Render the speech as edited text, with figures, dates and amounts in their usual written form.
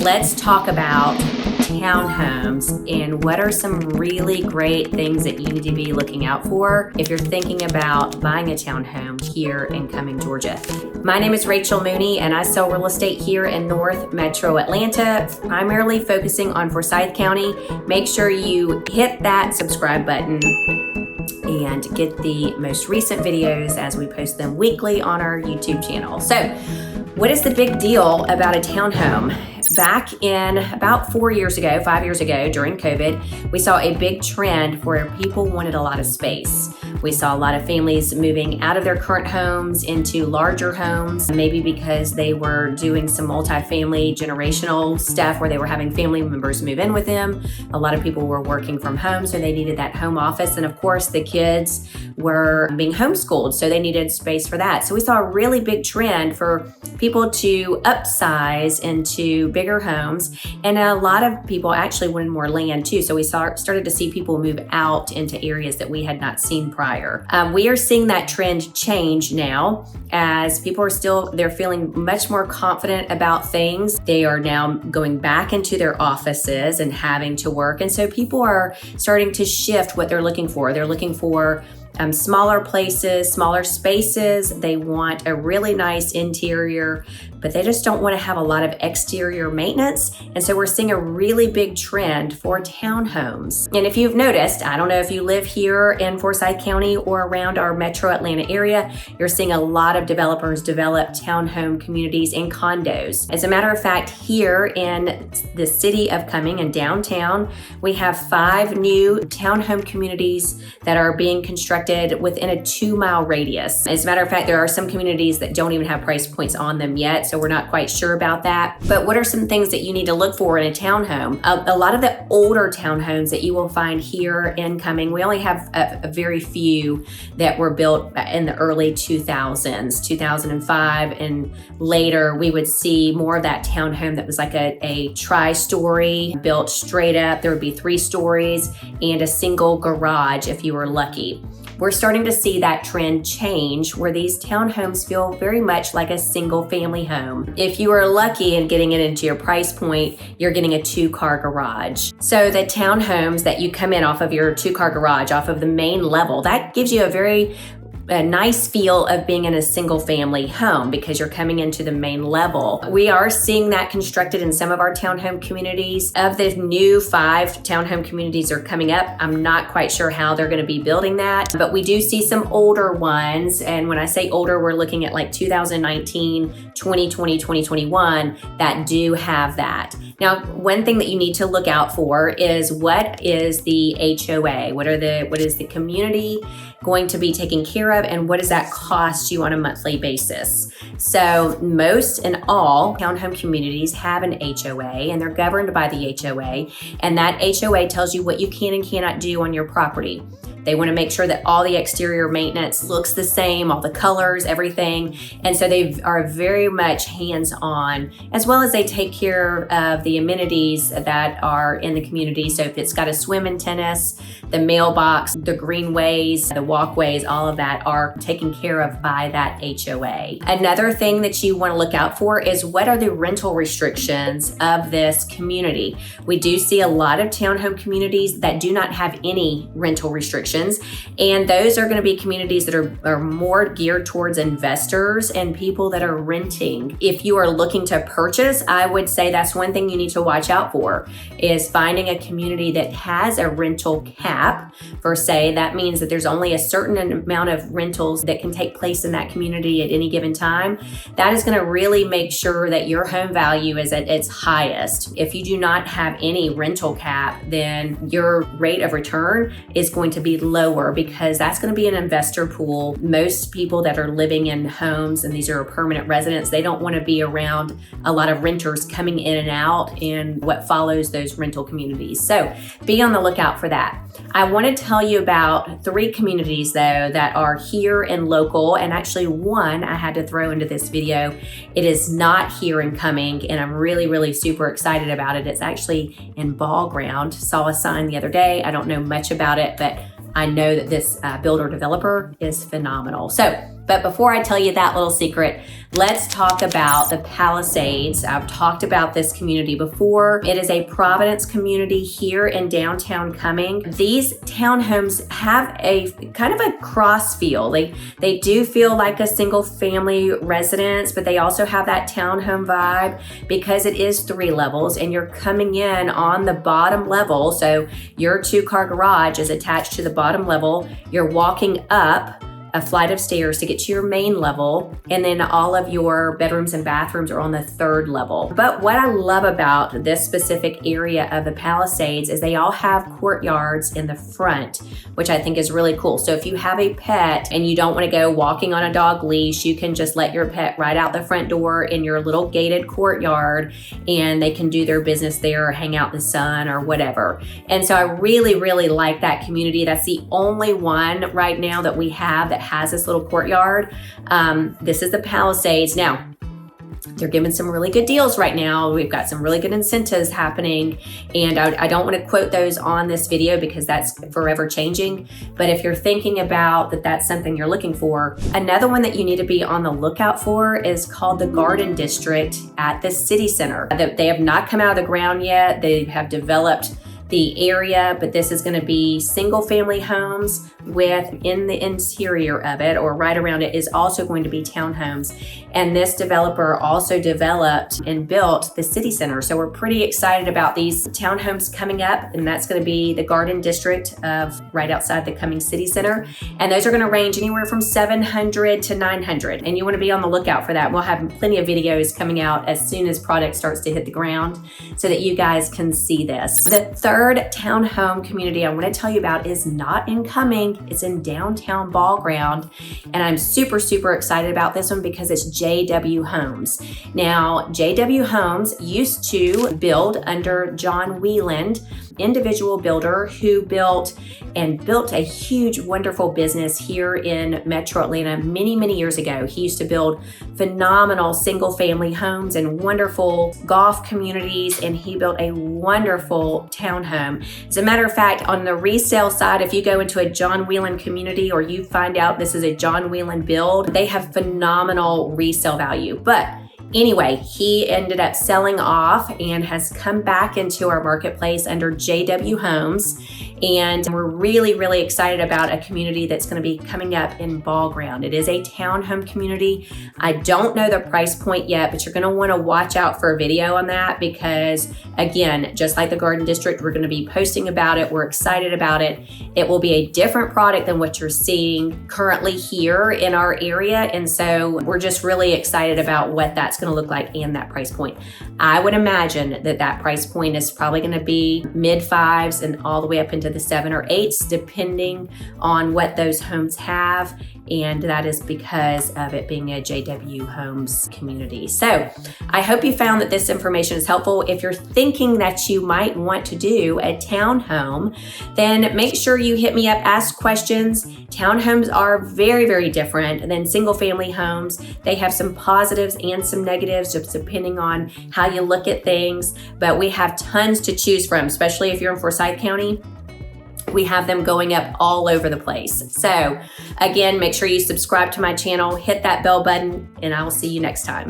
let's talk about townhomes and what are some really great things that you need to be looking out for if you're thinking about buying a townhome here in Cumming, Georgia. My name is Rachel Mooney and I sell real estate here in North Metro Atlanta, primarily focusing on Forsyth County. Make sure you hit that subscribe button and get the most recent videos as we post them weekly on our YouTube channel. So, what is the big deal about a townhome? Back in about 5 years ago, during COVID, we saw a big trend where people wanted a lot of space. We saw a lot of families moving out of their current homes into larger homes, maybe because they were doing some multifamily generational stuff where they were having family members move in with them. A lot of people were working from home, so they needed that home office. And of course, the kids were being homeschooled, so they needed space for that. So we saw a really big trend for people to upsize into bigger homes, and a lot of people actually wanted more land too. So we started to see people move out into areas that we had not seen prior. We are seeing that trend change now as people they're feeling much more confident about things. They are now going back into their offices and having to work, and so people are starting to shift what they're looking for. They're looking for smaller places, smaller spaces. They want a really nice interior, but they just don't want to have a lot of exterior maintenance. And so we're seeing a really big trend for townhomes. And if you've noticed, I don't know if you live here in Forsyth County or around our metro Atlanta area, you're seeing a lot of developers develop townhome communities and condos. As a matter of fact, here in the city of Cumming and downtown, we have 5 new townhome communities that are being constructed within a 2-mile radius. As a matter of fact, there are some communities that don't even have price points on them yet, so we're not quite sure about that. But what are some things that you need to look for in a townhome? A lot of the older townhomes that you will find here in Cumming, we only have a very few that were built in the early 2000s, 2005 and later. We would see more of that townhome that was like a tri-story built straight up. There would be 3 stories and a single garage if you were lucky. We're starting to see that trend change where these townhomes feel very much like a single family home. If you are lucky in getting it into your price point, you're getting a 2-car garage. So the townhomes that you come in off of your 2-car garage, off of the main level, that gives you a nice feel of being in a single family home because you're coming into the main level. We are seeing that constructed in some of our townhome communities. Of the new 5 townhome communities are coming up, I'm not quite sure how they're going to be building that, but we do see some older ones. And when I say older, we're looking at like 2019, 2020, 2021 that do have that. Now, one thing that you need to look out for is what is the HOA? What is the community going to be taking care of, and what does that cost you on a monthly basis? So most and all townhome communities have an HOA, and they're governed by the HOA, and that HOA tells you what you can and cannot do on your property. They want to make sure that all the exterior maintenance looks the same, all the colors, everything. And so they are very much hands-on, as well as they take care of the amenities that are in the community. So if it's got a swim and tennis, the mailbox, the greenways, the walkways, all of that are taken care of by that HOA. Another thing that you want to look out for is what are the rental restrictions of this community? We do see a lot of townhome communities that do not have any rental restrictions. And those are going to be communities that are more geared towards investors and people that are renting. If you are looking to purchase, I would say that's one thing you need to watch out for is finding a community that has a rental cap per se. That means that there's only a certain amount of rentals that can take place in that community at any given time. That is going to really make sure that your home value is at its highest. If you do not have any rental cap, then your rate of return is going to be lower because that's going to be an investor pool. Most people that are living in homes, and these are permanent residents, they don't want to be around a lot of renters coming in and out in what follows those rental communities. So be on the lookout for that. I want to tell you about 3 communities though that are here and local, and actually one I had to throw into this video. It is not here in Cumming, and I'm really super excited about it. It's actually in Ball Ground. Saw a sign the other day. I don't know much about it, but I know that this builder developer is phenomenal. So But before I tell you that little secret, let's talk about the Palisades. I've talked about this community before. It is a Providence community here in downtown Cumming. These townhomes have a kind of a cross feel. They do feel like a single family residence, but they also have that townhome vibe because it is 3 levels and you're coming in on the bottom level. So your 2-car garage is attached to the bottom level. You're walking up a flight of stairs to get to your main level, and then all of your bedrooms and bathrooms are on the 3rd level. But what I love about this specific area of the Palisades is they all have courtyards in the front, which I think is really cool. So if you have a pet and you don't want to go walking on a dog leash, you can just let your pet right out the front door in your little gated courtyard, and they can do their business there, or hang out in the sun or whatever. And so I really, really like that community. That's the only one right now that we have that has this little courtyard. This is the Palisades. Now, they're giving some really good deals right now. We've got some really good incentives happening, and I don't want to quote those on this video because that's forever changing. But if you're thinking about that, that's something you're looking for. Another one that you need to be on the lookout for is called the Garden District at the City Center. They have not come out of the ground yet. They have developed the area, but this is going to be single family homes with, in the interior of it or right around it, is also going to be townhomes. And this developer also developed and built the city center. So we're pretty excited about these townhomes coming up, and that's going to be the Garden District of right outside the Cumming City Center. And those are going to range anywhere from 700 to 900. And you want to be on the lookout for that. We'll have plenty of videos coming out as soon as product starts to hit the ground so that you guys can see this. The third townhome community I want to tell you about is not in Cumming. It's in downtown Ball Ground, and I'm super, super excited about this one because it's JW Homes. Now, JW Homes used to build under John Wieland, individual builder who built a huge, wonderful business here in Metro Atlanta many, many years ago. He used to build phenomenal single-family homes and wonderful golf communities, and he built a wonderful townhome. As a matter of fact, on the resale side, if you go into a John Wieland community or you find out this is a John Wieland build, they have phenomenal resale value. But anyway, he ended up selling off and has come back into our marketplace under JW Homes. And we're really, really excited about a community that's going to be coming up in Ball Ground. It is a townhome community. I don't know the price point yet, but you're going to want to watch out for a video on that because, again, just like the Garden District, we're going to be posting about it. We're excited about it. It will be a different product than what you're seeing currently here in our area. And so we're just really excited about what that's going to look like and that price point. I would imagine that that price point is probably going to be mid-5s and all the way up into the 7 or 8s, depending on what those homes have. And that is because of it being a JW Homes community. So I hope you found that this information is helpful. If you're thinking that you might want to do a townhome, then make sure you hit me up, ask questions. Townhomes are very, very different than single family homes. They have some positives and some negatives, just depending on how you look at things. But we have tons to choose from, especially if you're in Forsyth County. We have them going up all over the place. So again, make sure you subscribe to my channel, hit that bell button, and I will see you next time.